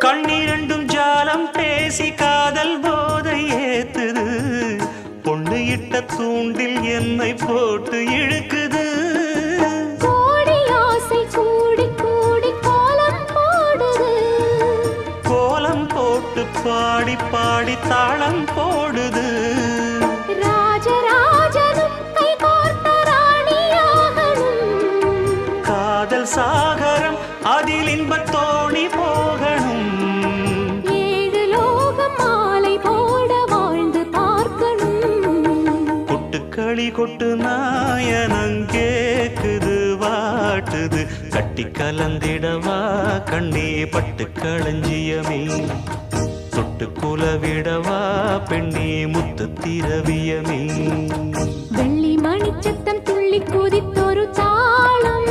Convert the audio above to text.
கண்ணிரண்டும் ஜாலம் பேசி காதல் போதை ஏத்துது பொண்ணு இட்ட தூண்டில் என்னை போட்டு இழுக்குது கோடி ஆசை கூடி கூடி கோலம் போடுது கோலம் போட்டு பாடி பாடி தாளம் போடுது ராஜராஜனும் கை கோர்த்த ராணியாகணும் காதல் சாகரம் அதில் இன்பத் தோணி போகணும் ஏழு லோகம் மாலை போட வாழ்ந்து பார்க்கணும் கொட்டுக்களி கொட்டு நாயனங்கேக்குது வாட்டுது கட்டி கலந்திடவா கண்ணே பட்டு களஞ்சியமே தொட்டு குலவிடவா பெண்ணே முத்து திரவியமே வெள்ளி மணிச்சத்தம் துள்ளி குதித்தொரு தாளம்